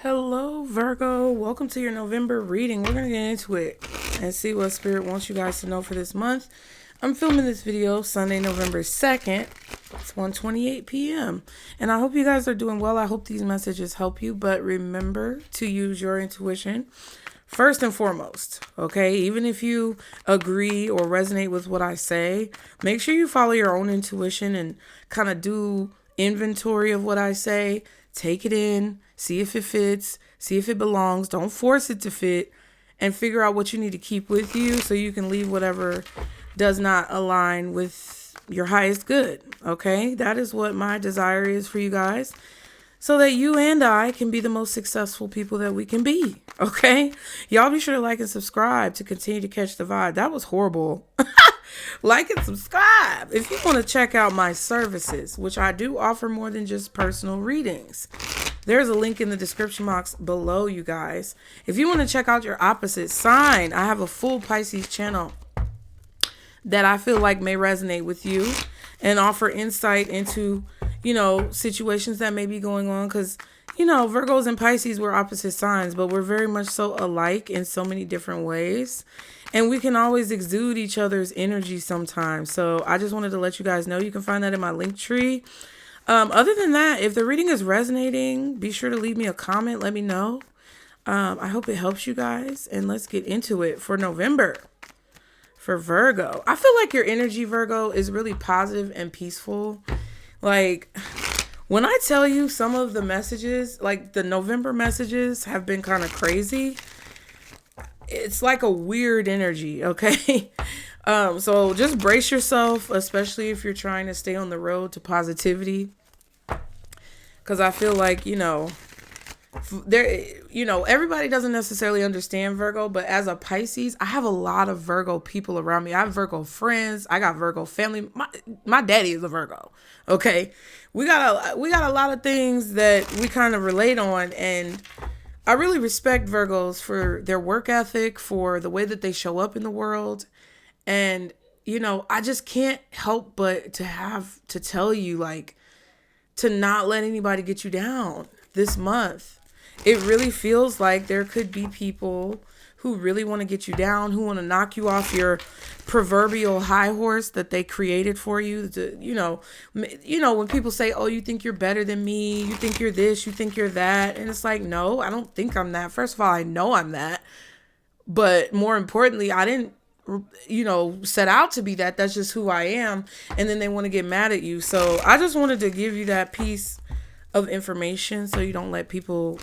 Hello, Virgo. Welcome to your November reading. We're going to get into it and see what Spirit wants you guys to know for this month. I'm filming this video Sunday, November 2nd. It's 1:28 p.m. And I hope you guys are doing well. I hope these messages help you. But remember to use your intuition first and foremost, okay? Even if you agree or resonate with what I say, make sure you follow your own intuition and kind of do inventory of what I say. Take it in, see if it fits, see if it belongs. Don't force it to fit, and figure out what you need to keep with you so you can leave whatever does not align with your highest good, okay? That is what my desire is for you guys, so that you and I can be the most successful people that we can be, okay? Y'all be sure to like and subscribe to continue to catch the vibe. That was horrible. Like and subscribe if you want to check out my services, which I do offer more than just personal readings. There's a link in the description box below, you guys. If you want to check out your opposite sign, I have a full Pisces channel that I feel like may resonate with you and offer insight into, situations that may be going on. Because, Virgos and Pisces, we're opposite signs, but we're very much so alike in so many different ways. And we can always exude each other's energy sometimes. So I just wanted to let you guys know. You can find that in my LINKTREE. Other than that, if the reading is resonating, be sure to leave me a comment. Let me know. I hope it helps you guys. And let's get into it for November. For Virgo, I feel like your energy, Virgo, is really positive and peaceful. Like, when I tell you some of the messages, like the November messages have been kind of crazy. It's like a weird energy, okay? So just brace yourself, especially if you're trying to stay on the road to positivity. Because I feel like, everybody doesn't necessarily understand Virgo, but as a Pisces, I have a lot of Virgo people around me. I have Virgo friends. I got Virgo family. My daddy is a Virgo. Okay. We got a lot of things that we kind of relate on, and I really respect Virgos for their work ethic, for the way that they show up in the world. And, I just can't help but to tell you, like, to not let anybody get you down this month. It really feels like there could be people who really want to get you down, who want to knock you off your proverbial high horse that they created for you. When people say, oh, you think you're better than me, you think you're this, you think you're that. And it's like, no, I don't think I'm that. First of all, I know I'm that. But more importantly, I didn't, set out to be that. That's just who I am. And then they want to get mad at you. So I just wanted to give you that piece of information so you don't let people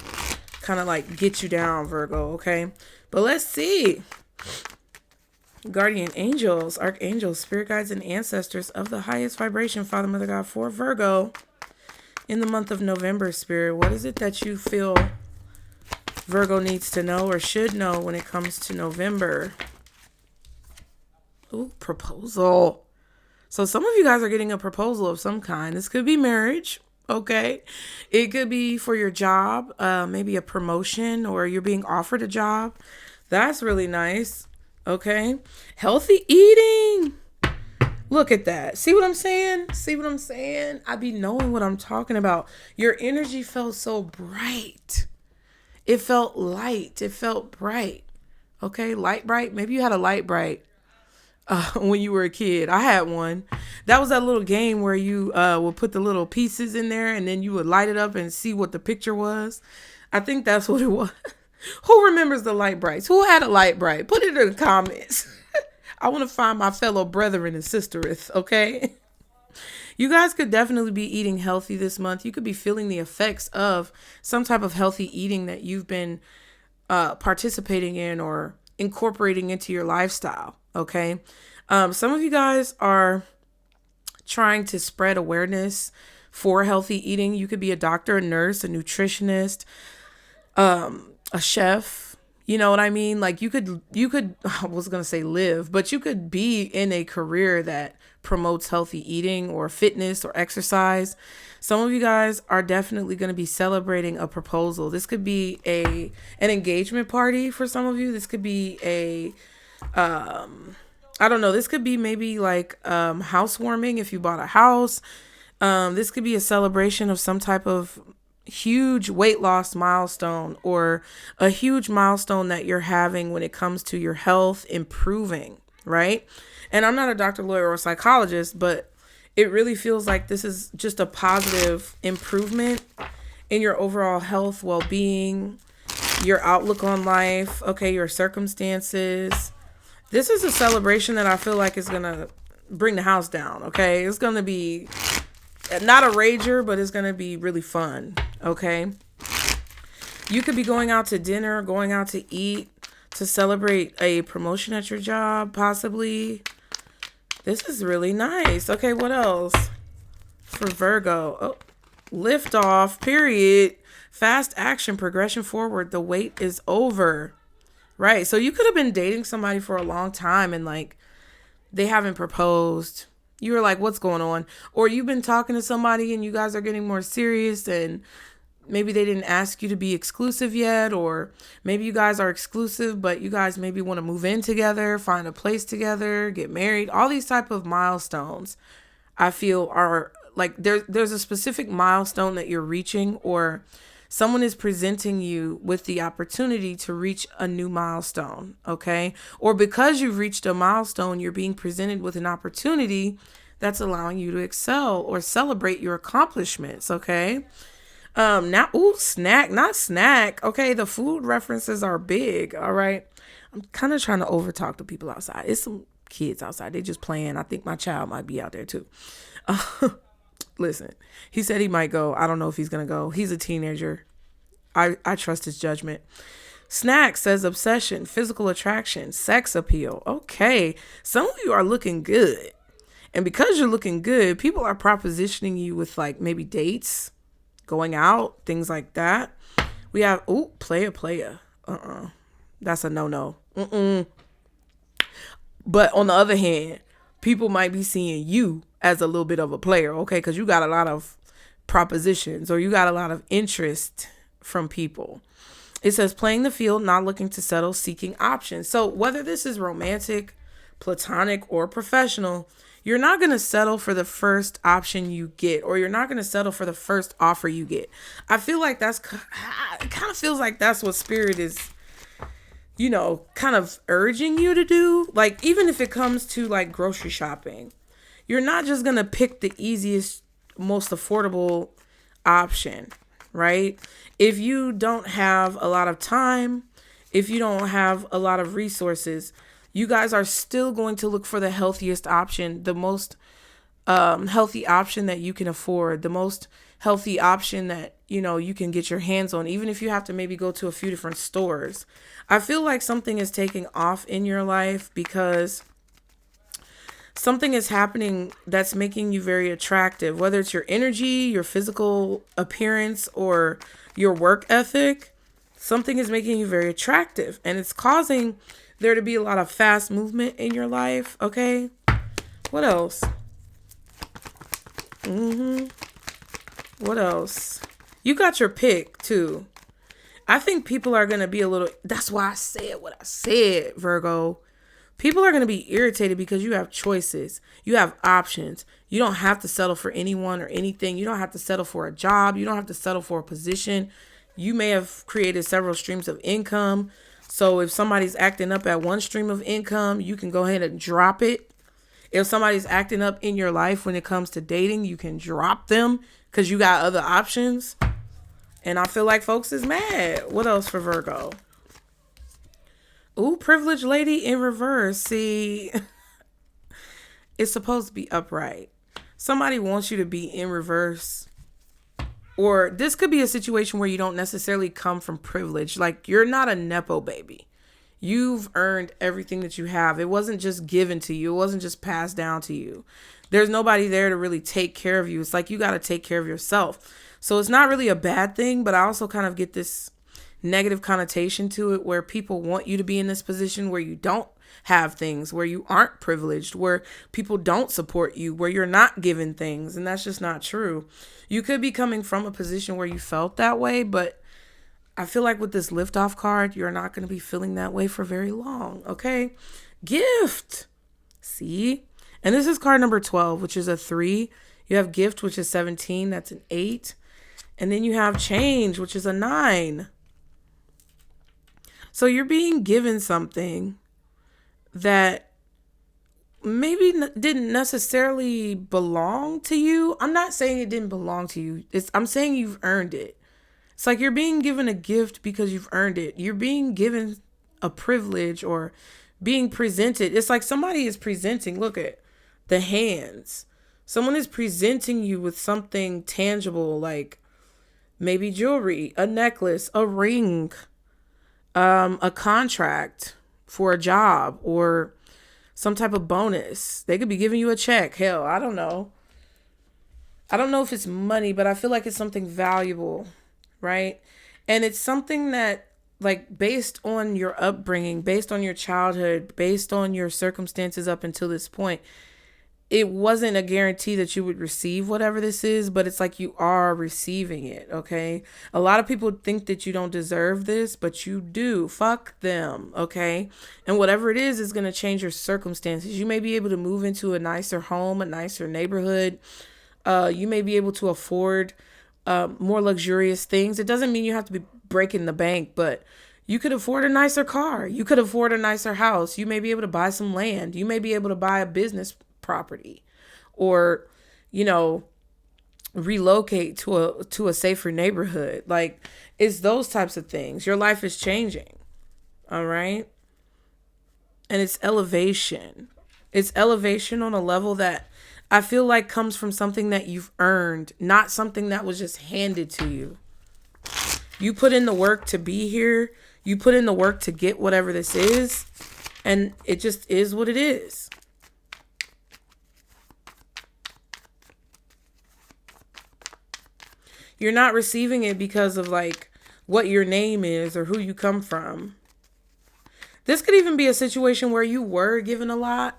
kind of like get you down, Virgo, okay? But let's see. Guardian angels, archangels, spirit guides, and ancestors of the highest vibration, Father, Mother, God, for Virgo in the month of November, Spirit. What is it that you feel Virgo needs to know or should know when it comes to November? Ooh, proposal. So some of you guys are getting a proposal of some kind. This could be marriage. Okay. It could be for your job, maybe a promotion, or you're being offered a job. That's really nice. Okay. Healthy eating. Look at that. See what I'm saying? I be knowing what I'm talking about. Your energy felt so bright. It felt light. It felt bright. Okay. Light bright. Maybe you had a light bright when you were a kid. I had one. That was that little game where you would put the little pieces in there and then you would light it up and see what the picture was. I think that's what it was. Who remembers the light brights? Who had a light bright? Put it in the comments. I want to find my fellow brethren and sistereth, okay? You guys could definitely be eating healthy this month. You could be feeling the effects of some type of healthy eating that you've been participating in or incorporating into your lifestyle, okay? Some of you guys are trying to spread awareness for healthy eating. You could be a doctor, a nurse, a nutritionist, a chef. You know what I mean? Like you could, I was going to say live, but you could be in a career that promotes healthy eating or fitness or exercise. Some of you guys are definitely going to be celebrating a proposal. This could be an engagement party for some of you. This could be I don't know. This could be maybe like housewarming if you bought a house. This could be a celebration of some type of huge weight loss milestone or a huge milestone that you're having when it comes to your health improving, right? And I'm not a doctor, lawyer, or psychologist, but it really feels like this is just a positive improvement in your overall health, well-being, your outlook on life, okay, your circumstances. This is a celebration that I feel like is going to bring the house down, okay? It's going to be not a rager, but it's going to be really fun, okay? You could be going out to dinner, going out to eat, to celebrate a promotion at your job, possibly. This is really nice. Okay, what else? For Virgo. Oh, lift off, period. Fast action, progression forward. The wait is over. Right. So you could have been dating somebody for a long time and like they haven't proposed. You were like, what's going on? Or you've been talking to somebody and you guys are getting more serious and maybe they didn't ask you to be exclusive yet, or maybe you guys are exclusive, but you guys maybe want to move in together, find a place together, get married. All these type of milestones I feel are like there's a specific milestone that you're reaching, or someone is presenting you with the opportunity to reach a new milestone, okay? Or because you've reached a milestone, you're being presented with an opportunity that's allowing you to excel or celebrate your accomplishments, okay? Now, snack, not snack. Okay, the food references are big, all right? I'm kind of trying to overtalk the people outside. It's some kids outside. They just playing. I think my child might be out there too. Listen, he said he might go. I don't know if he's going to go. He's a teenager. I trust his judgment. Snack says obsession, physical attraction, sex appeal. Okay, some of you are looking good. And because you're looking good, people are propositioning you with like maybe dates, going out, things like that. We have, playa. That's a no-no. But on the other hand, people might be seeing you as a little bit of a player, okay? Because you got a lot of propositions or you got a lot of interest from people. It says playing the field, not looking to settle, seeking options. So whether this is romantic, platonic, or professional, you're not going to settle for the first option you get, or you're not going to settle for the first offer you get. I feel like it kind of feels like that's what Spirit is, kind of urging you to do. Like, even if it comes to like grocery shopping, you're not just going to pick the easiest, most affordable option, right? If you don't have a lot of time, if you don't have a lot of resources, you guys are still going to look for the healthiest option, the most healthy option that you can afford, the most healthy option that, you can get your hands on, even if you have to maybe go to a few different stores. I feel like something is taking off in your life because something is happening that's making you very attractive, whether it's your energy, your physical appearance, or your work ethic. Something is making you very attractive, and it's causing there to be a lot of fast movement in your life, okay? What else? What else? You got your pick, too. I think people are going to be that's why I said what I said, Virgo. People are going to be irritated because you have choices. You have options. You don't have to settle for anyone or anything. You don't have to settle for a job. You don't have to settle for a position. You may have created several streams of income. So if somebody's acting up at one stream of income, you can go ahead and drop it. If somebody's acting up in your life when it comes to dating, you can drop them because you got other options. And I feel like folks is mad. What else for Virgo? Ooh, privileged lady in reverse. See, it's supposed to be upright. Somebody wants you to be in reverse. Or this could be a situation where you don't necessarily come from privilege. Like, you're not a Nepo baby. You've earned everything that you have. It wasn't just given to you. It wasn't just passed down to you. There's nobody there to really take care of you. It's like you got to take care of yourself. So it's not really a bad thing, but I also kind of get this negative connotation to it where people want you to be in this position where you don't have things, where you aren't privileged, where people don't support you, where you're not given things. And that's just not true. You could be coming from a position where you felt that way, but I feel like with this liftoff card, you're not going to be feeling that way for very long. Okay. Gift. See? And this is card number 12, which is a 3. You have gift, which is 17. That's an 8. And then you have change, which is a 9. So you're being given something that maybe didn't necessarily belong to you. I'm not saying it didn't belong to you. I'm saying you've earned it. It's like you're being given a gift because you've earned it. You're being given a privilege or being presented. It's like somebody is presenting. Look at the hands. Someone is presenting you with something tangible, like maybe jewelry, a necklace, a ring, a contract for a job, or some type of bonus. They could be giving you a check. Hell, I don't know. I don't know if it's money, but I feel like it's something valuable, right? And it's something that, like, based on your upbringing, based on your childhood, based on your circumstances up until this point, it wasn't a guarantee that you would receive whatever this is, but it's like you are receiving it, okay? A lot of people think that you don't deserve this, but you do. Fuck them, okay? And whatever it is going to change your circumstances. You may be able to move into a nicer home, a nicer neighborhood. You may be able to afford more luxurious things. It doesn't mean you have to be breaking the bank, but you could afford a nicer car. You could afford a nicer house. You may be able to buy some land. You may be able to buy a business property, or, you know, relocate to a safer neighborhood. Like, it's those types of things. Your life is changing. All right. And it's elevation. It's elevation on a level that I feel like comes from something that you've earned, not something that was just handed to you. You put in the work to be here. You put in the work to get whatever this is, and it just is what it is. You're not receiving it because of, like, what your name is or who you come from. This could even be a situation where you were given a lot,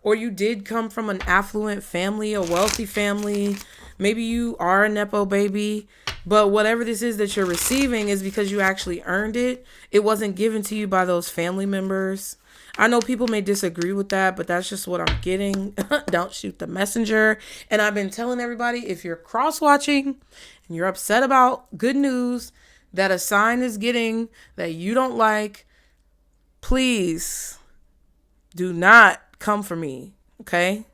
or you did come from an affluent family, a wealthy family. Maybe you are a Nepo baby, but whatever this is that you're receiving is because you actually earned it. It wasn't given to you by those family members. I know people may disagree with that, but that's just what I'm getting. Don't shoot the messenger. And I've been telling everybody, if you're cross-watching and you're upset about good news that a sign is getting that you don't like, please do not come for me, okay?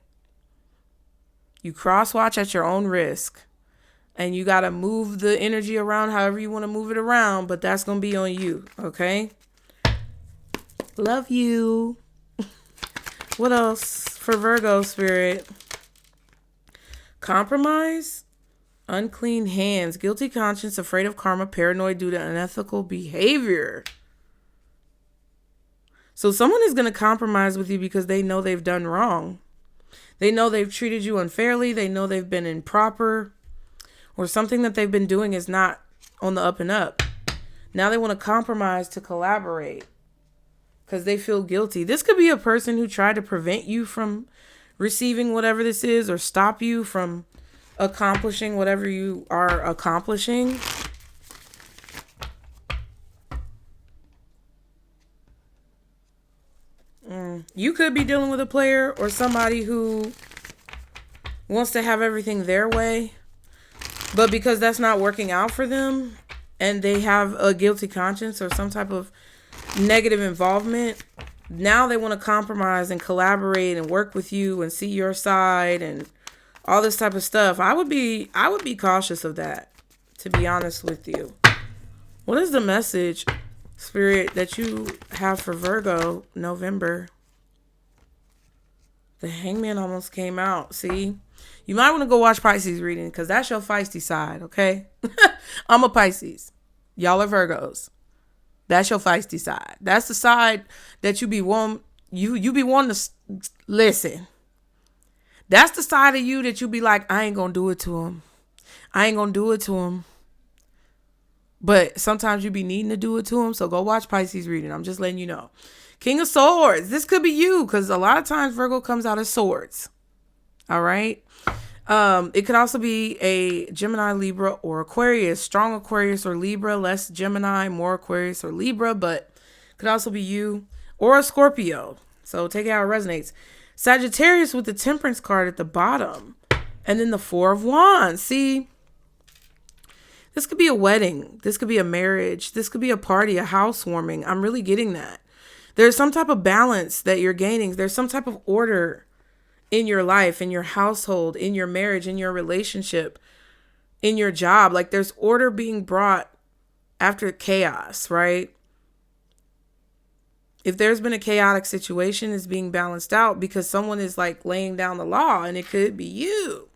You cross-watch at your own risk. And you got to move the energy around however you want to move it around, but that's going to be on you, okay? Love you. What else for Virgo spirit? Compromise, unclean hands, guilty conscience, afraid of karma, paranoid due to unethical behavior. So someone is going to compromise with you because they know they've done wrong. They know they've treated you unfairly. They know they've been improper, or something that they've been doing is not on the up and up. Now they want to compromise to collaborate because they feel guilty. This could be a person who tried to prevent you from receiving whatever this is, or stop you from accomplishing whatever you are accomplishing. You could be dealing with a player or somebody who wants to have everything their way, but because that's not working out for them and they have a guilty conscience or some type of negative involvement, now they want to compromise and collaborate and work with you and see your side and all this type of stuff. I would be cautious of that, to be honest with you. What is the message, Spirit, that you have for Virgo November? The Hangman almost came out. See? You might want to go watch Pisces reading because that's your feisty side, okay? I'm a Pisces. Y'all are Virgos. That's your feisty side. That's the side that you be wanting to listen. That's the side of you that you be like, I ain't gonna do it to him. I ain't gonna do it to him. But sometimes you be needing to do it to him. So go watch Pisces reading. I'm just letting you know. King of Swords. This could be you because a lot of times Virgo comes out as swords. All right. It could also be a Gemini, Libra, or Aquarius. Strong Aquarius or Libra, less Gemini, more Aquarius or Libra, but could also be you, or a Scorpio. So take it how it resonates. Sagittarius with the Temperance card at the bottom. And then the Four of Wands. See, This could be a wedding. This could be a marriage. This could be a party, a housewarming. I'm really getting that. There's some type of balance that you're gaining. There's some type of order in your life, in your household, in your marriage, in your relationship, in your job. Like there's order being brought after chaos, right? If there's been a chaotic situation, it's being balanced out because someone is like laying down the law, and it could be you.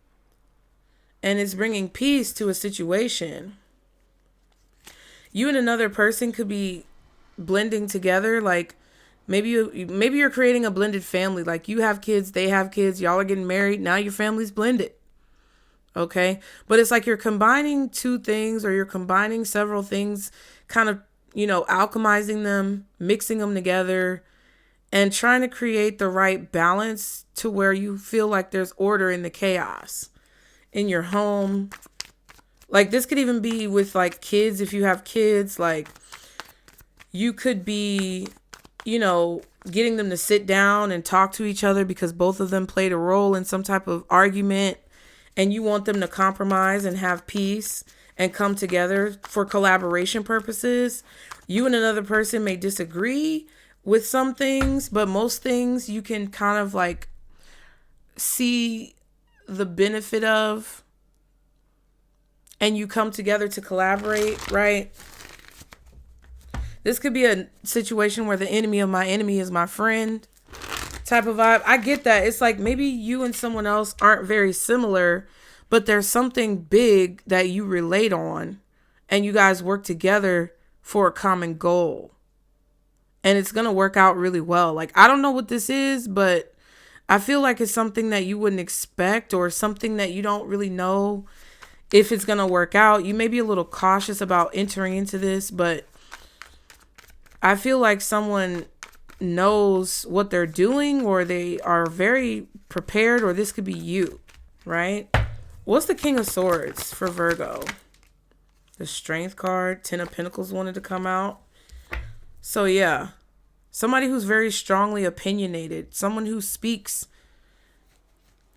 And it's bringing peace to a situation. You and another person could be blending together. Like maybe you're creating a blended family. Like you have kids, they have kids, y'all are getting married. Now your family's blended. Okay. But it's like you're combining two things, or you're combining several things, kind of, alchemizing them, mixing them together, and trying to create the right balance to where you feel like there's order in the chaos in your home. Like this could even be with like kids. If you have kids, like you could be, getting them to sit down and talk to each other because both of them played a role in some type of argument, and you want them to compromise and have peace and come together for collaboration purposes. You and another person may disagree with some things, but most things you can kind of like see the benefit of, and you come together to collaborate, right? This could be a situation where the enemy of my enemy is my friend type of vibe. I get that. It's like maybe you and someone else aren't very similar, but there's something big that you relate on, and you guys work together for a common goal. And it's going to work out really well. Like, I don't know what this is, but I feel like it's something that you wouldn't expect, or something that you don't really know if it's going to work out. You may be a little cautious about entering into this, but I feel like someone knows what they're doing, or they are very prepared, or this could be you, right? What's the King of Swords for Virgo? The Strength card. 10 of Pentacles wanted to come out. So yeah, somebody who's very strongly opinionated, someone who speaks,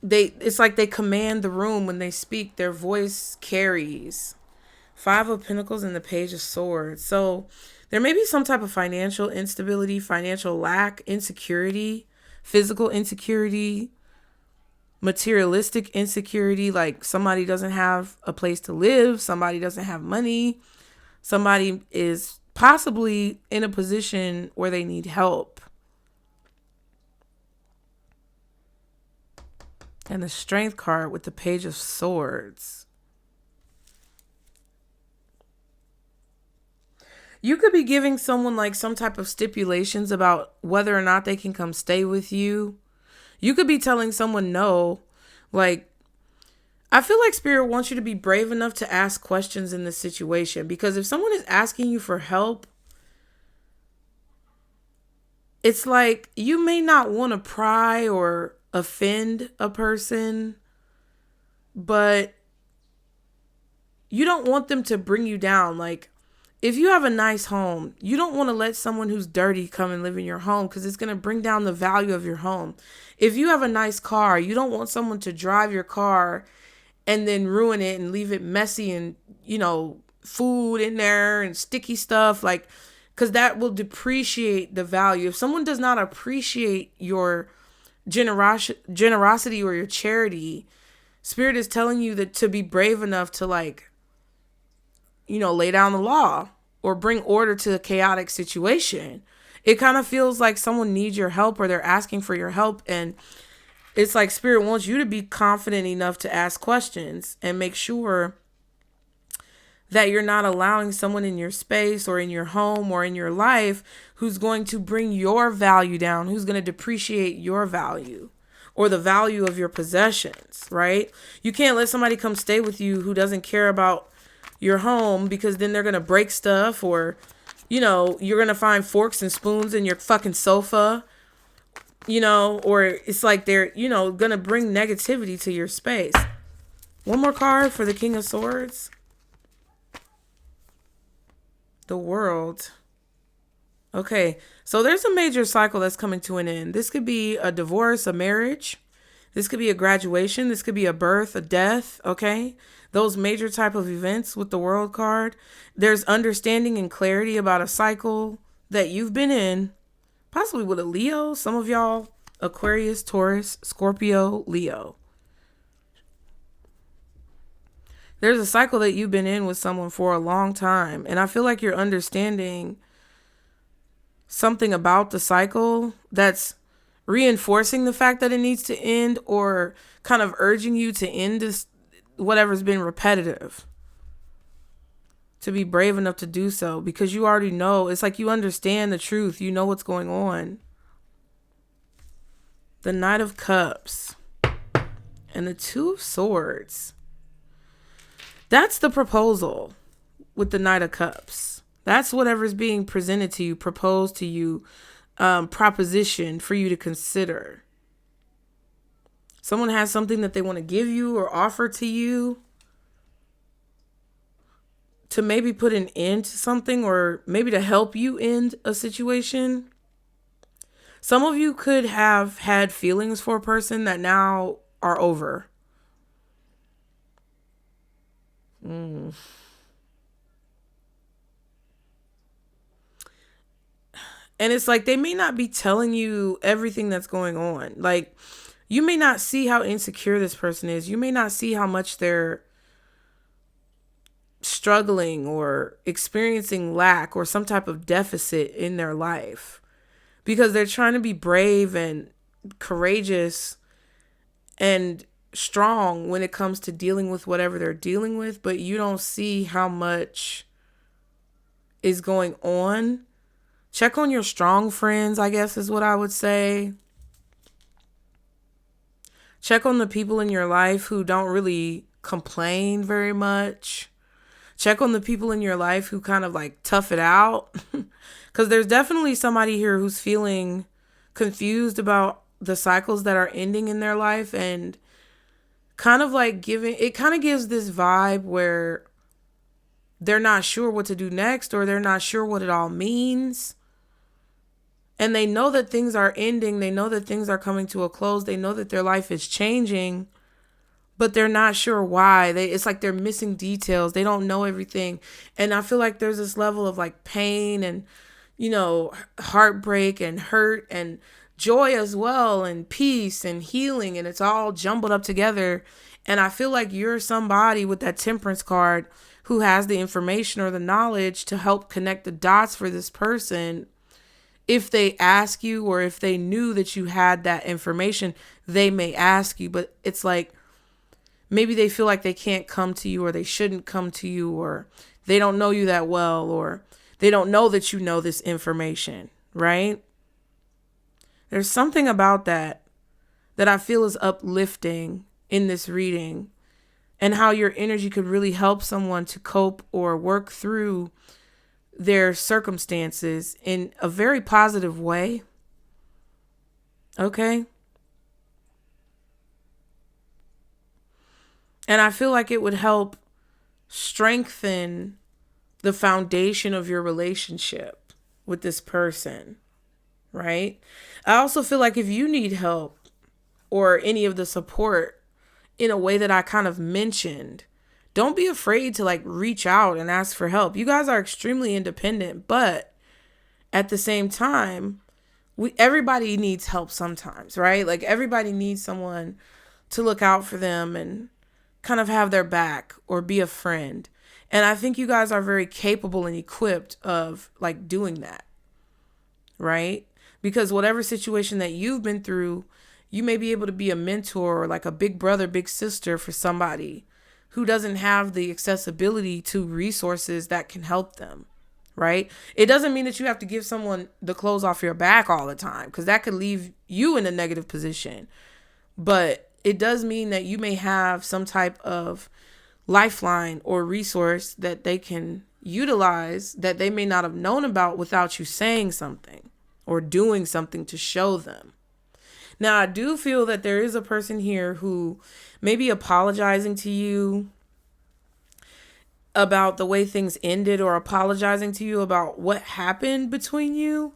it's like they command the room when they speak. Their voice carries. 5 of Pentacles and the Page of Swords. So there may be some type of financial instability, financial lack, insecurity, physical insecurity, materialistic insecurity. Like somebody doesn't have a place to live. Somebody doesn't have money. Somebody is possibly in a position where they need help. And the Strength card with the Page of Swords. You could be giving someone like some type of stipulations about whether or not they can come stay with you. You could be telling someone no. Like, I feel like Spirit wants you to be brave enough to ask questions in this situation, because if someone is asking you for help, it's like you may not want to pry or offend a person, but you don't want them to bring you down. Like, if you have a nice home, you don't want to let someone who's dirty come and live in your home, because it's going to bring down the value of your home. If you have a nice car, you don't want someone to drive your car and then ruin it and leave it messy and, food in there and sticky stuff, like, because that will depreciate the value. If someone does not appreciate your generosity or your charity, Spirit is telling you that to be brave enough to lay down the law or bring order to a chaotic situation. It kind of feels like someone needs your help, or they're asking for your help. And it's like Spirit wants you to be confident enough to ask questions and make sure that you're not allowing someone in your space or in your home or in your life who's going to bring your value down, who's going to depreciate your value or the value of your possessions, right? You can't let somebody come stay with you who doesn't care about your home, because then they're going to break stuff, or, you're going to find forks and spoons in your fucking sofa, or it's like they're, going to bring negativity to your space. One more card for the King of Swords. The World. Okay, so there's a major cycle that's coming to an end. This could be a divorce, a marriage. This could be a graduation. This could be a birth, a death, okay? Those major type of events with the World card. There's understanding and clarity about a cycle that you've been in, possibly with a Leo. Some of y'all, Aquarius, Taurus, Scorpio, Leo. There's a cycle that you've been in with someone for a long time. And I feel like you're understanding something about the cycle that's reinforcing the fact that it needs to end, or kind of urging you to end this, whatever's been repetitive, to be brave enough to do so, because you already know. It's like you understand the truth. You know what's going on. The Knight of Cups and the Two of Swords. That's the proposal with the Knight of Cups. That's whatever's being presented to you, proposed to you, proposition for you to consider. Someone has something that they want to give you or offer to you to maybe put an end to something, or maybe to help you end a situation. Some of you could have had feelings for a person that now are over. And it's like they may not be telling you everything that's going on. Like, you may not see how insecure this person is. You may not see how much they're struggling or experiencing lack or some type of deficit in their life, because they're trying to be brave and courageous and strong when it comes to dealing with whatever they're dealing with. But you don't see how much is going on. Check on your strong friends, I guess is what I would say. Check on the people in your life who don't really complain very much. Check on the people in your life who kind of like tough it out. Because there's definitely somebody here who's feeling confused about the cycles that are ending in their life, and kind of like it kind of gives this vibe where they're not sure what to do next, or they're not sure what it all means. And they know that things are ending. They know that things are coming to a close. They know that their life is changing, but they're not sure why. It's like they're missing details. They don't know everything. And I feel like there's this level of like pain and, heartbreak and hurt and joy as well, and peace and healing. And it's all jumbled up together. And I feel like you're somebody with that Temperance card who has the information or the knowledge to help connect the dots for this person. If they ask you, or if they knew that you had that information, they may ask you. But it's like maybe they feel like they can't come to you, or they shouldn't come to you, or they don't know you that well, or they don't know that you know this information, right? There's something about that I feel is uplifting in this reading, and how your energy could really help someone to cope or work through their circumstances in a very positive way. Okay? And I feel like it would help strengthen the foundation of your relationship with this person, right? I also feel like if you need help or any of the support in a way that I kind of mentioned, don't be afraid to like reach out and ask for help. You guys are extremely independent, but at the same time, everybody needs help sometimes, right? Like everybody needs someone to look out for them and kind of have their back or be a friend. And I think you guys are very capable and equipped of like doing that, right? Because whatever situation that you've been through, you may be able to be a mentor or like a big brother, big sister for somebody who doesn't have the accessibility to resources that can help them, right? It doesn't mean that you have to give someone the clothes off your back all the time, because that could leave you in a negative position. But it does mean that you may have some type of lifeline or resource that they can utilize that they may not have known about without you saying something or doing something to show them. Now, I do feel that there is a person here who may be apologizing to you about the way things ended, or apologizing to you about what happened between you.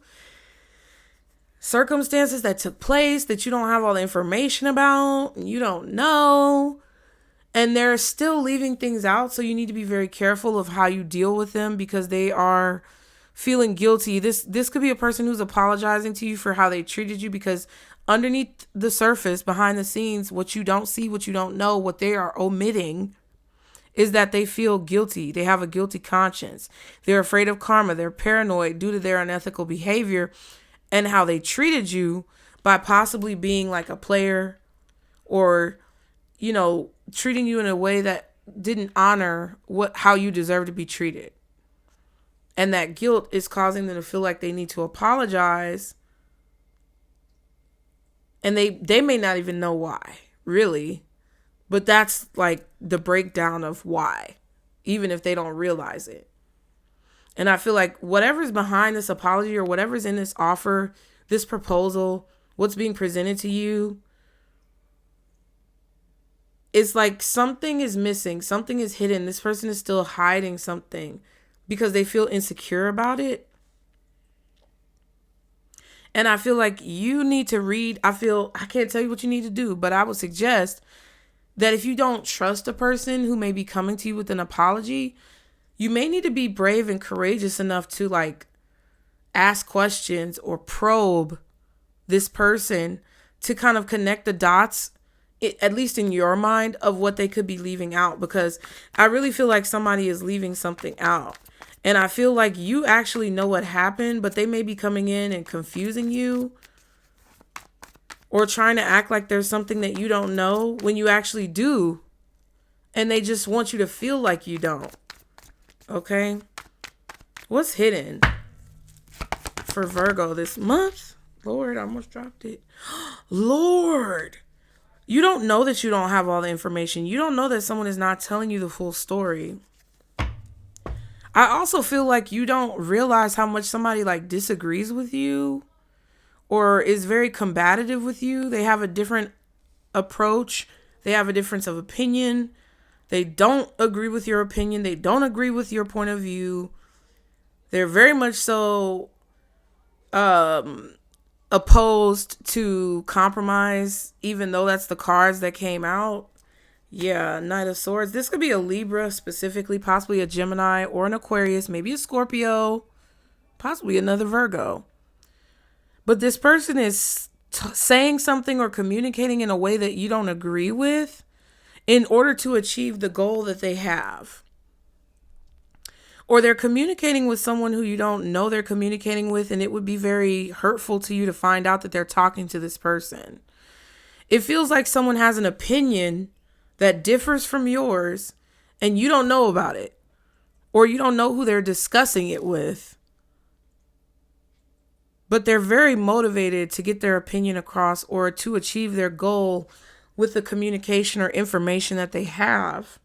circumstances that took place that you don't have all the information about, and you don't know. And they're still leaving things out. So you need to be very careful of how you deal with them because they are feeling guilty. This could be a person who's apologizing to you for how they treated you, because underneath the surface, behind the scenes, what you don't see, what you don't know, what they are omitting is that they feel guilty. They have a guilty conscience. They're afraid of karma. They're paranoid due to their unethical behavior and how they treated you by possibly being like a player or, you know, treating you in a way that didn't honor how you deserve to be treated. And that guilt is causing them to feel like they need to apologize. And they may not even know why, really. But that's like the breakdown of why, even if they don't realize it. And I feel like whatever's behind this apology or whatever's in this offer, this proposal, what's being presented to you, it's like something is missing. Something is hidden. This person is still hiding something because they feel insecure about it. And I feel like you need to read. I can't tell you what you need to do, but I would suggest that if you don't trust a person who may be coming to you with an apology, you may need to be brave and courageous enough to like ask questions or probe this person to kind of connect the dots, at least in your mind, of what they could be leaving out. Because I really feel like somebody is leaving something out. And I feel like you actually know what happened, but they may be coming in and confusing you or trying to act like there's something that you don't know when you actually do. And they just want you to feel like you don't. Okay? What's hidden for Virgo this month? Lord, I almost dropped it. Lord, you don't know that you don't have all the information. You don't know that someone is not telling you the full story. I also feel like you don't realize how much somebody like disagrees with you or is very combative with you. They have a different approach. They have a difference of opinion. They don't agree with your opinion. They don't agree with your point of view. They're very much so opposed to compromise, even though that's the cards that came out. Yeah, Knight of Swords. This could be a Libra specifically, possibly a Gemini or an Aquarius, maybe a Scorpio, possibly another Virgo. But this person is saying something or communicating in a way that you don't agree with in order to achieve the goal that they have. Or they're communicating with someone who you don't know they're communicating with, and it would be very hurtful to you to find out that they're talking to this person. It feels like someone has an opinion that differs from yours and you don't know about it, or you don't know who they're discussing it with, but they're very motivated to get their opinion across or to achieve their goal with the communication or information that they have.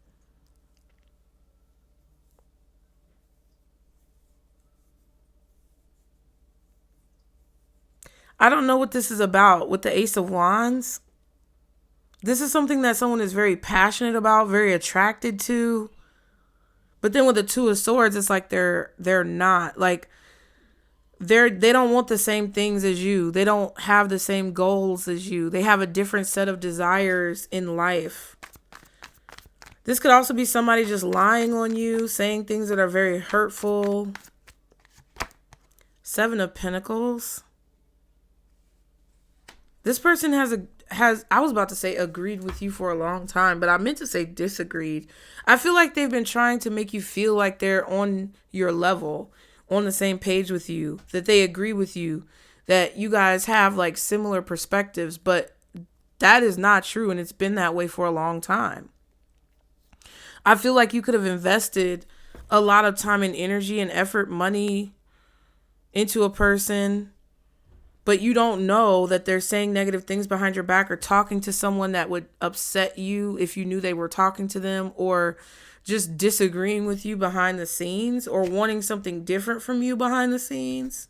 I don't know what this is about with the Ace of Wands. This is something that someone is very passionate about, very attracted to. But then with the Two of Swords, it's like they're not. Like they don't want the same things as you. They don't have the same goals as you. They have a different set of desires in life. This could also be somebody just lying on you, saying things that are very hurtful. Seven of Pentacles. This person has, I was about to say agreed with you for a long time, but I meant to say disagreed. I feel like they've been trying to make you feel like they're on your level, on the same page with you, that they agree with you, that you guys have like similar perspectives, but that is not true. And it's been that way for a long time. I feel like you could have invested a lot of time and energy and effort, money into a person, but you don't know that they're saying negative things behind your back or talking to someone that would upset you if you knew they were talking to them, or just disagreeing with you behind the scenes or wanting something different from you behind the scenes.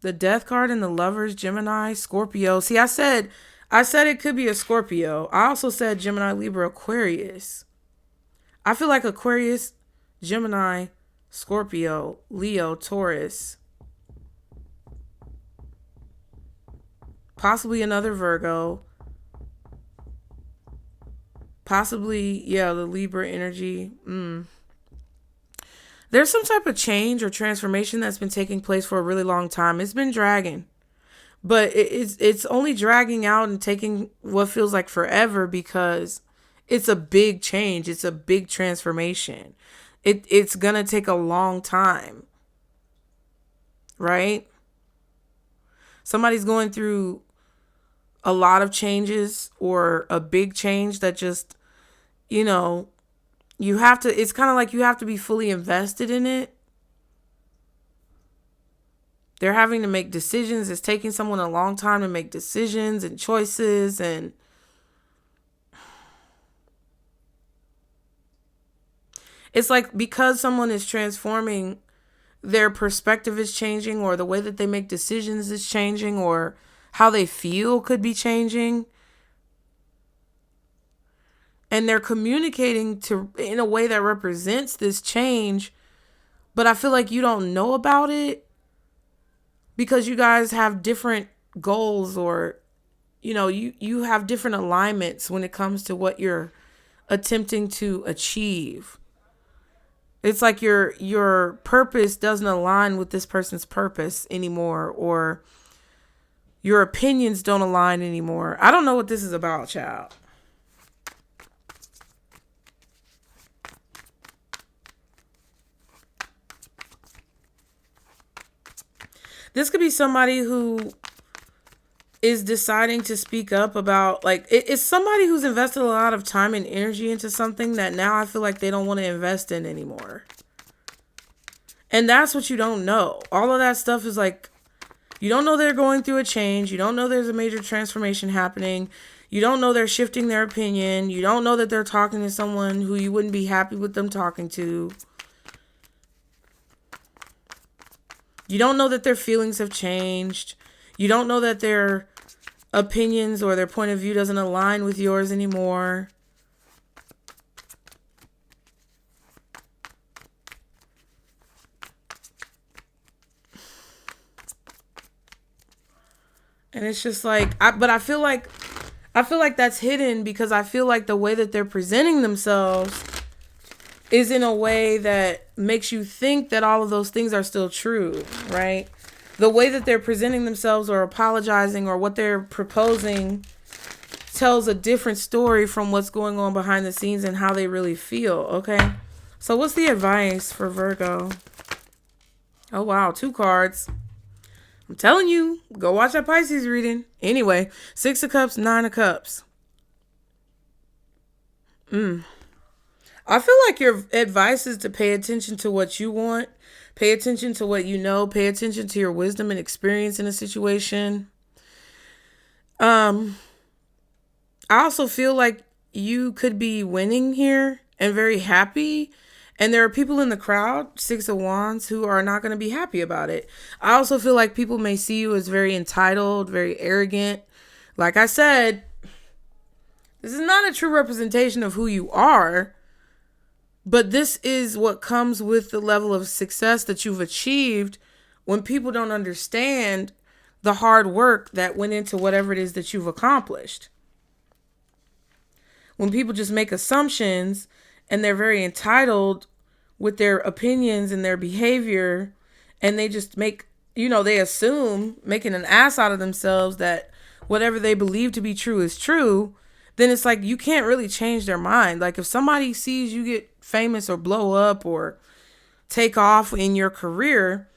The Death card and the Lovers, Gemini, Scorpio. See, I said it could be a Scorpio. I also said Gemini, Libra, Aquarius. I feel like Aquarius, Gemini, Scorpio, Leo, Taurus, possibly another Virgo, possibly, yeah, the Libra energy. There's some type of change or transformation that's been taking place for a really long time. It's been dragging, but it's only dragging out and taking what feels like forever because it's a big change. It's a big transformation. It's going to take a long time, right? Somebody's going through a lot of changes or a big change that just, you have to, it's kind of like you have to be fully invested in it. They're having to make decisions. It's taking someone a long time to make decisions and choices. And it's like because someone is transforming, their perspective is changing, or the way that they make decisions is changing, or how they feel could be changing. And they're communicating in a way that represents this change. But I feel like you don't know about it because you guys have different goals, or, you have different alignments when it comes to what you're attempting to achieve. It's like your purpose doesn't align with this person's purpose anymore, or your opinions don't align anymore. I don't know what this is about, child. This could be somebody who is deciding to speak up about, like, it's somebody who's invested a lot of time and energy into something that now I feel like they don't want to invest in anymore. And that's what you don't know. All of that stuff is like, you don't know they're going through a change. You don't know there's a major transformation happening. You don't know they're shifting their opinion. You don't know that they're talking to someone who you wouldn't be happy with them talking to. You don't know that their feelings have changed. You don't know that their opinions or their point of view doesn't align with yours anymore. And it's just like, I feel like that's hidden because I feel like the way that they're presenting themselves is in a way that makes you think that all of those things are still true, right? The way that they're presenting themselves or apologizing or what they're proposing tells a different story from what's going on behind the scenes and how they really feel, okay? So what's the advice for Virgo? Oh, wow, 2 cards. I'm telling you, go watch that Pisces reading. Anyway, 6 of Cups, 9 of Cups. I feel like your advice is to pay attention to what you want. Pay attention to what you know. Pay attention to your wisdom and experience in a situation. I also feel like you could be winning here and very happy. And there are people in the crowd, 6 of Wands, who are not going to be happy about it. I also feel like people may see you as very entitled, very arrogant. Like I said, this is not a true representation of who you are. But this is what comes with the level of success that you've achieved when people don't understand the hard work that went into whatever it is that you've accomplished. When people just make assumptions and they're very entitled with their opinions and their behavior, and they just make, they assume, making an ass out of themselves that whatever they believe to be true is true, then it's like you can't really change their mind. Like if somebody sees you get famous or blow up or take off in your career,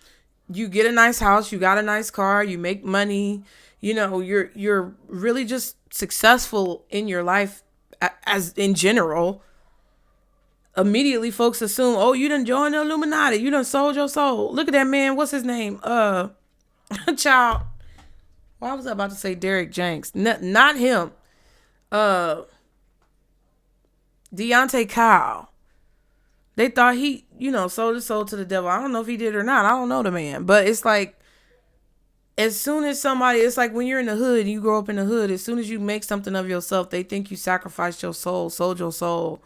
you get a nice house, you got a nice car, you make money, you're really just successful in your life as in general. Immediately folks assume, oh, you done joined the Illuminati, you done sold your soul. Look at that man, what's his name? Child. Why was I about to say Derek Jenks? Not him. Deontay Kyle. They thought he, sold his soul to the devil. I don't know if he did or not. I don't know the man. But it's like, as soon as somebody, it's like when you're in the hood, you grow up in the hood, as soon as you make something of yourself, they think you sacrificed your soul, sold your soul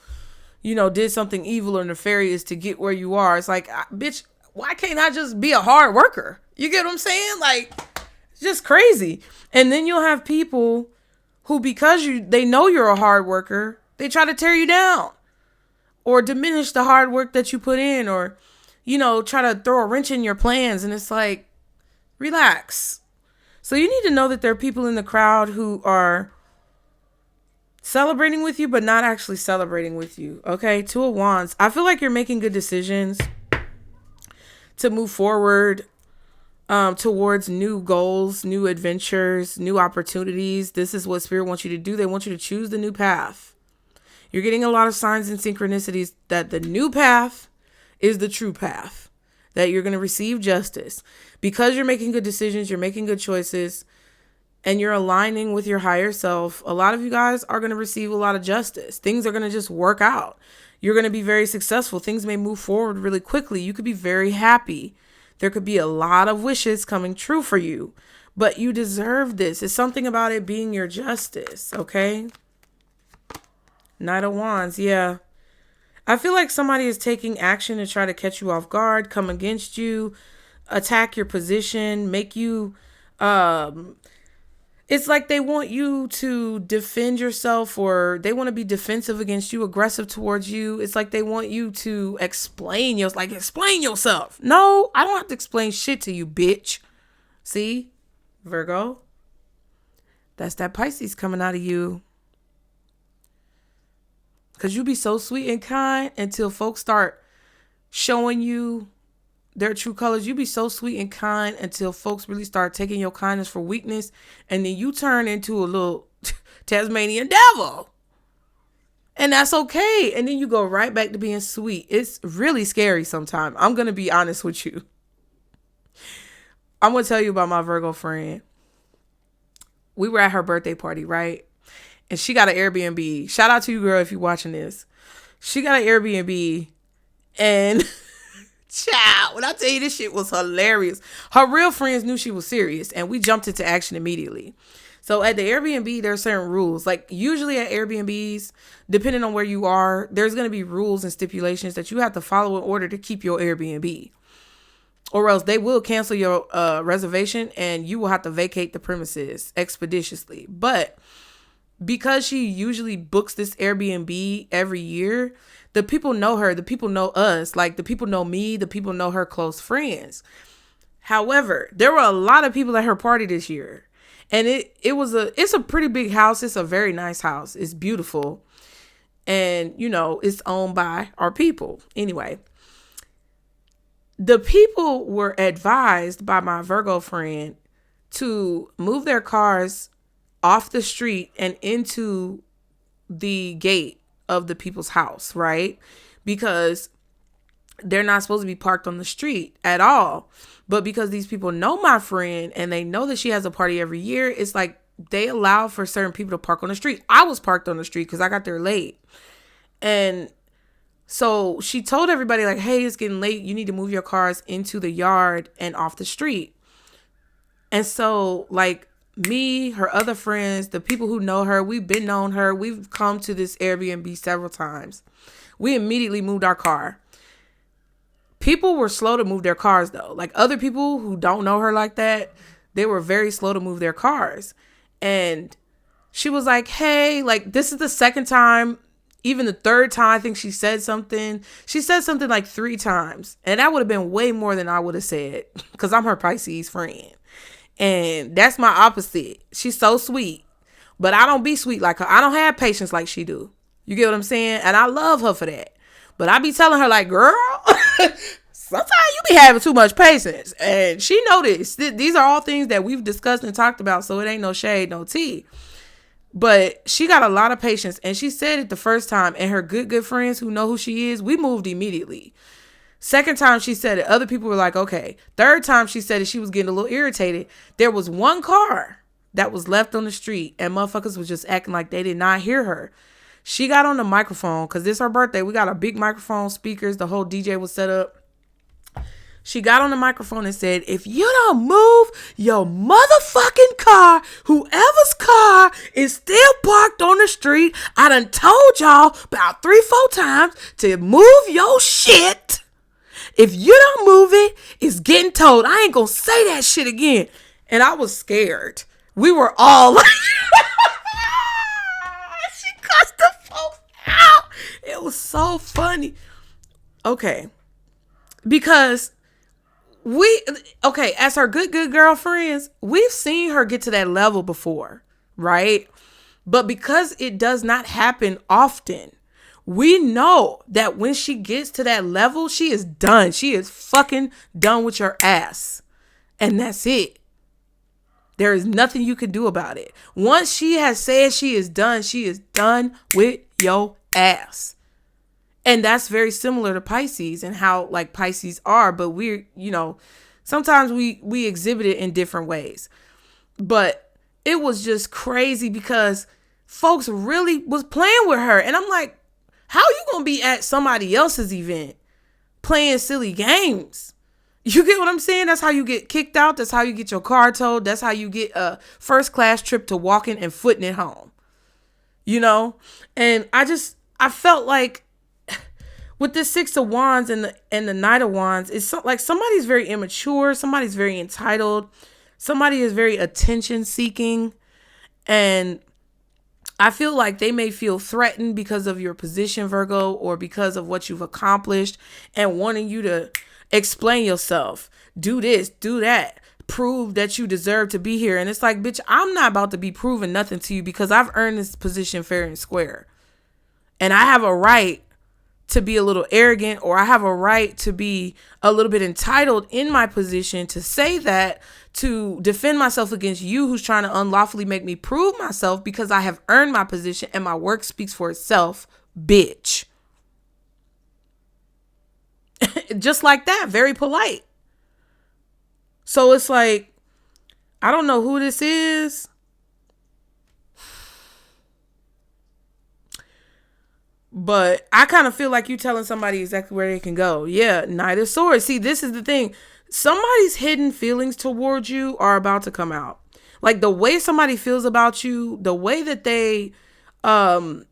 did something evil or nefarious to get where you are. It's like, bitch, why can't I just be a hard worker? You get what I'm saying? Like, it's just crazy. And then you'll have people who, because they know you're a hard worker, they try to tear you down or diminish the hard work that you put in, or, try to throw a wrench in your plans. And it's like, relax. So you need to know that there are people in the crowd who are celebrating with you, but not actually celebrating with you. Okay. 2 of Wands. I feel like you're making good decisions to move forward towards new goals, new adventures, new opportunities. This is what Spirit wants you to do. They want you to choose the new path. You're getting a lot of signs and synchronicities that the new path is the true path, that you're going to receive justice because you're making good decisions. You're making good choices, and you're aligning with your higher self. A lot of you guys are going to receive a lot of justice. Things are going to just work out. You're going to be very successful. Things may move forward really quickly. You could be very happy. There could be a lot of wishes coming true for you, but you deserve this. It's something about it being your justice. Okay. Knight of Wands. Yeah. I feel like somebody is taking action to try to catch you off guard, come against you, attack your position, make you, it's like they want you to defend yourself, or they want to be defensive against you, aggressive towards you. It's like they want you to explain yourself. No, I don't have to explain shit to you, bitch. See, Virgo, that's that Pisces coming out of you. Because you be so sweet and kind until folks start showing you their true colors. You be so sweet and kind until folks really start taking your kindness for weakness. And then you turn into a little Tasmanian devil. And that's okay. And then you go right back to being sweet. It's really scary sometimes. I'm going to be honest with you. I'm going to tell you about my Virgo friend. We were at her birthday party, right? And she got an Airbnb. Shout out to you, girl, if you're watching this. She got an Airbnb. And child, when I tell you, this shit was hilarious. Her real friends knew she was serious, and we jumped into action immediately. So at the Airbnb, there are certain rules. Like usually at Airbnbs, depending on where you are, there's going to be rules and stipulations that you have to follow in order to keep your Airbnb. Or else they will cancel your reservation and you will have to vacate the premises expeditiously. But because she usually books this Airbnb every year, the people know her, the people know us, like the people know me, the people know her close friends. However, there were a lot of people at her party this year, and it's a pretty big house. It's a very nice house. It's beautiful. And it's owned by our people. Anyway, the people were advised by my Virgo friend to move their cars off the street and into the gate of the people's house, right? Because they're not supposed to be parked on the street at all. But because these people know my friend and they know that she has a party every year, it's like they allow for certain people to park on the street. I was parked on the street because I got there late. And so she told everybody like, hey, it's getting late. You need to move your cars into the yard and off the street. And so like, me, her other friends, the people who know her, we've been known her. We've come to this Airbnb several times. We immediately moved our car. People were slow to move their cars though. Like other people who don't know her like that, they were very slow to move their cars. And she was like, hey, like this is the second time, even the third time, I think she said something. She said something like 3 times. And that would have been way more than I would have said because I'm her Pisces friend. And that's my opposite. She's so sweet, but I don't be sweet like her. I don't have patience like she do. You get what I'm saying? And I love her for that. But I be telling her like, girl, sometimes you be having too much patience. And she noticed. These are all things that we've discussed and talked about. So it ain't no shade, no tea. But she got a lot of patience. And she said it the first time. And her good friends who know who she is, we moved immediately. Second time she said it, other people were like, okay. Third time she said it, she was getting a little irritated. There was one car that was left on the street and motherfuckers was just acting like they did not hear her. She got on the microphone because this is her birthday. We got a big microphone, speakers. The whole DJ was set up. She got on the microphone and said, if you don't move your motherfucking car, whoever's car is still parked on the street, I done told y'all about 3-4 times to move your shit. If you don't move it, it's getting told. I ain't gonna say that shit again. And I was scared. We were all like, she cussed the folks out. It was so funny. Okay. Because as her good girlfriends, we've seen her get to that level before, right? But because it does not happen often, we know that when she gets to that level, she is done. She is fucking done with your ass. And that's it. There is nothing you can do about it. Once she has said she is done with your ass. And that's very similar to Pisces and how like Pisces are, but we're, sometimes we exhibit it in different ways. But it was just crazy because folks really was playing with her. And I'm like, how you going to be at somebody else's event playing silly games? You get what I'm saying? That's how you get kicked out. That's how you get your car towed. That's how you get a first class trip to walking and footing it home. And I felt like with this 6 of Wands and the Knight of Wands, it's like somebody's very immature. Somebody's very entitled. Somebody is very attention seeking. And I feel like they may feel threatened because of your position, Virgo, or because of what you've accomplished and wanting you to explain yourself. Do this, do that. Prove that you deserve to be here. And it's like, bitch, I'm not about to be proving nothing to you because I've earned this position fair and square. And I have a right to be a little arrogant, or I have a right to be a little bit entitled in my position to say that, to defend myself against you who's trying to unlawfully make me prove myself because I have earned my position and my work speaks for itself, bitch. Just like that, very polite. So it's like, I don't know who this is. But I kind of feel like you telling somebody exactly where they can go. Yeah, Knight of Swords. See, this is the thing. Somebody's hidden feelings towards you are about to come out. Like the way somebody feels about you, the way that they, are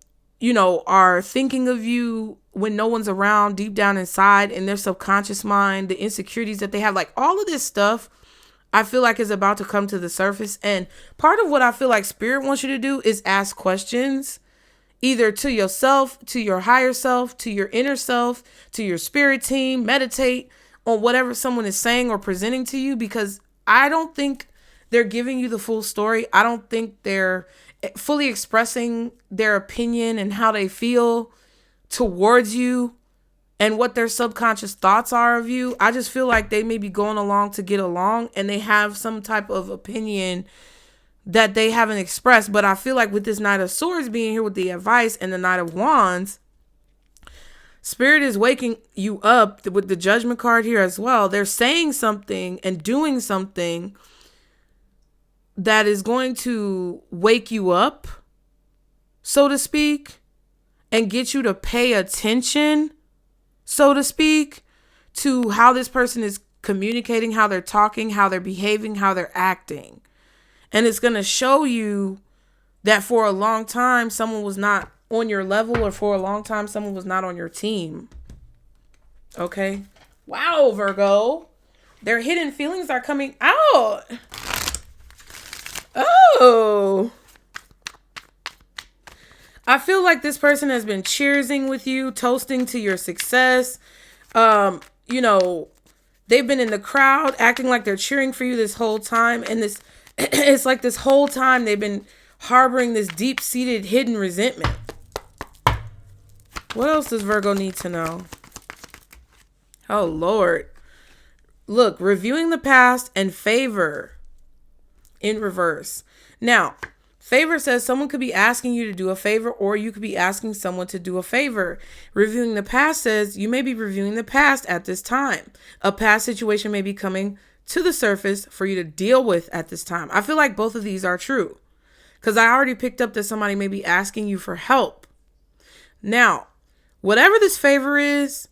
thinking of you when no one's around, deep down inside in their subconscious mind, the insecurities that they have, like all of this stuff, I feel like is about to come to the surface. And part of what I feel like Spirit wants you to do is ask questions. Either to yourself, to your higher self, to your inner self, to your spirit team, meditate on whatever someone is saying or presenting to you, because I don't think they're giving you the full story. I don't think they're fully expressing their opinion and how they feel towards you and what their subconscious thoughts are of you. I just feel like they may be going along to get along and they have some type of opinion that they haven't expressed. But I feel like with this Knight of Swords being here with the advice and the Knight of Wands, Spirit is waking you up with the Judgment card here as well. They're saying something and doing something that is going to wake you up, so to speak, and get you to pay attention, so to speak, to how this person is communicating, how they're talking, how they're behaving, how they're acting. And it's going to show you that for a long time, someone was not on your level, or for a long time, someone was not on your team. Okay. Wow, Virgo. Their hidden feelings are coming out. Oh. I feel like this person has been cheersing with you, toasting to your success. They've been in the crowd acting like they're cheering for you this whole time. And it's like this whole time they've been harboring this deep-seated hidden resentment. What else does Virgo need to know? Oh, Lord. Look, reviewing the past and favor in reverse. Now, favor says someone could be asking you to do a favor, or you could be asking someone to do a favor. Reviewing the past says you may be reviewing the past at this time. A past situation may be coming to the surface for you to deal with at this time. I feel like both of these are true because I already picked up that somebody may be asking you for help. Now, whatever this favor is,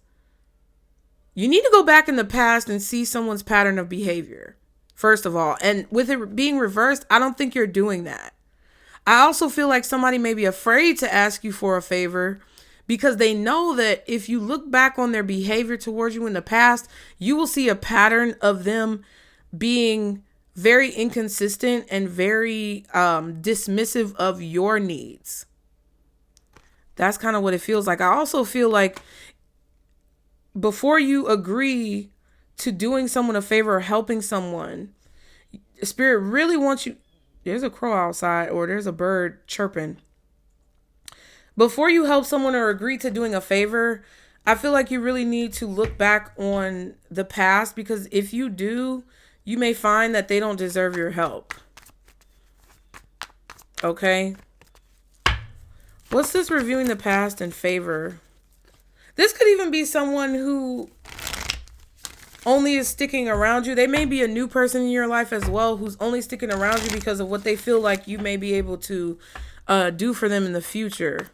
You need to go back in the past and see someone's pattern of behavior, first of all. And with it being reversed, I don't think you're doing that. I also feel like somebody may be afraid to ask you for a favor because they know that if you look back on their behavior towards you in the past, you will see a pattern of them being very inconsistent and very dismissive of your needs. That's kind of what it feels like. I also feel like before you agree to doing someone a favor or helping someone, Spirit really wants you. There's a crow outside or there's a bird chirping. Before you help someone or agree to doing a favor, I feel like you really need to look back on the past, because if you do, you may find that they don't deserve your help. Okay? What's this reviewing the past in favor? This could even be someone who only is sticking around you. They may be a new person in your life as well who's only sticking around you because of what they feel like you may be able to do for them in the future.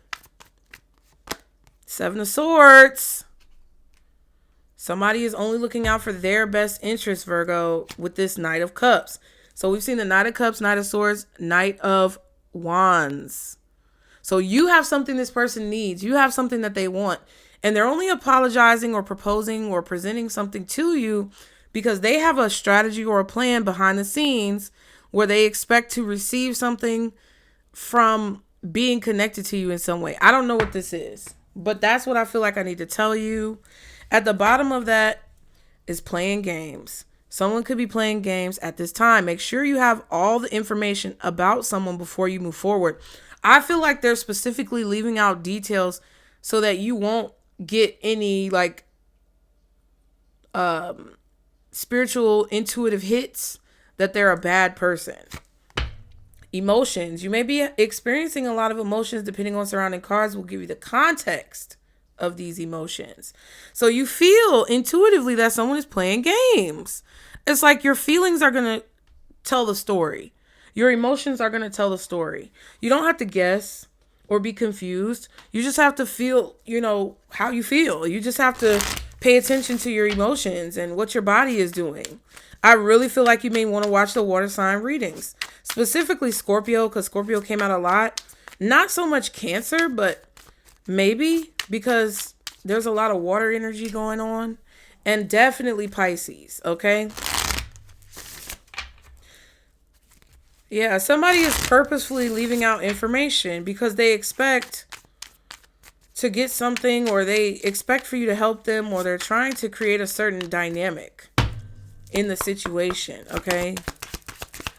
7 of Swords. Somebody is only looking out for their best interest, Virgo, with this Knight of Cups. So we've seen the Knight of Cups, Knight of Swords, Knight of Wands. So you have something this person needs. You have something that they want. And they're only apologizing or proposing or presenting something to you because they have a strategy or a plan behind the scenes where they expect to receive something from being connected to you in some way. I don't know what this is, but that's what I feel like I need to tell you. At the bottom of that is playing games. Someone could be playing games at this time. Make sure you have all the information about someone before you move forward. I feel like they're specifically leaving out details so that you won't get any like spiritual intuitive hits that they're a bad person. Emotions. You may be experiencing a lot of emotions depending on surrounding cards. Will give you the context of these emotions. So you feel intuitively that someone is playing games. It's like your feelings are going to tell the story. Your emotions are going to tell the story. You don't have to guess or be confused. You just have to feel, how you feel. You just have to pay attention to your emotions and what your body is doing. I really feel like you may want to watch the water sign readings, specifically Scorpio, because Scorpio came out a lot. Not so much Cancer, but maybe because there's a lot of water energy going on, and definitely Pisces. Okay. Yeah, somebody is purposefully leaving out information because they expect to get something, or they expect for you to help them, or they're trying to create a certain dynamic in the situation, okay?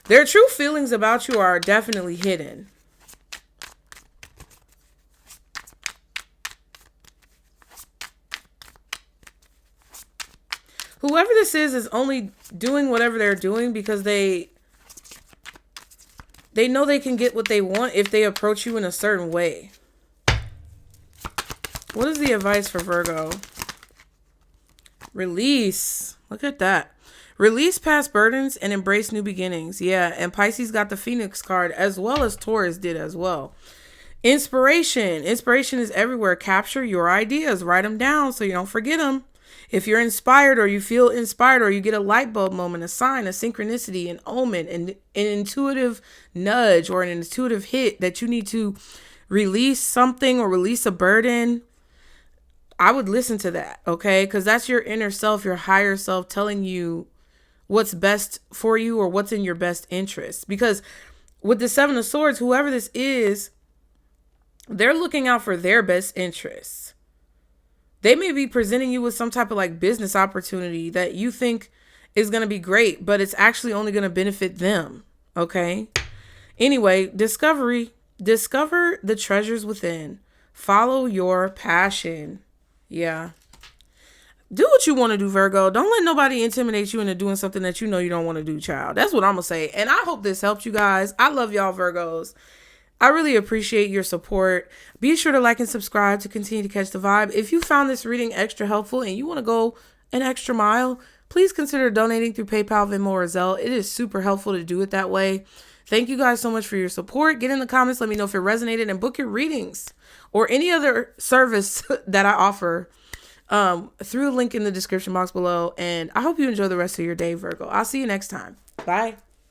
Their true feelings about you are definitely hidden. Whoever this is only doing whatever they're doing because they know they can get what they want if they approach you in a certain way. What is the advice for Virgo? Release. Look at that. Release past burdens and embrace new beginnings. Yeah, and Pisces got the Phoenix card as well as Taurus did as well. Inspiration. Inspiration is everywhere. Capture your ideas. Write them down so you don't forget them. If you're inspired, or you feel inspired, or you get a light bulb moment, a sign, a synchronicity, an omen, an intuitive nudge, or an intuitive hit that you need to release something or release a burden, I would listen to that, okay? Because that's your inner self, your higher self telling you what's best for you or what's in your best interest. Because with the 7 of Swords, whoever this is, they're looking out for their best interests. They may be presenting you with some type of like business opportunity that you think is going to be great, but it's actually only going to benefit them. Okay. Anyway, discover the treasures within. Follow your passion. Yeah. Do what you want to do, Virgo. Don't let nobody intimidate you into doing something that you know you don't want to do, child. That's what I'm going to say. And I hope this helped you guys. I love y'all, Virgos. I really appreciate your support. Be sure to like and subscribe to continue to catch the vibe. If you found this reading extra helpful and you want to go an extra mile, please consider donating through PayPal, Venmo, or Zelle. It is super helpful to do it that way. Thank you guys so much for your support. Get in the comments. Let me know if it resonated, and book your readings or any other service that I offer through the link in the description box below. And I hope you enjoy the rest of your day, Virgo. I'll see you next time. Bye.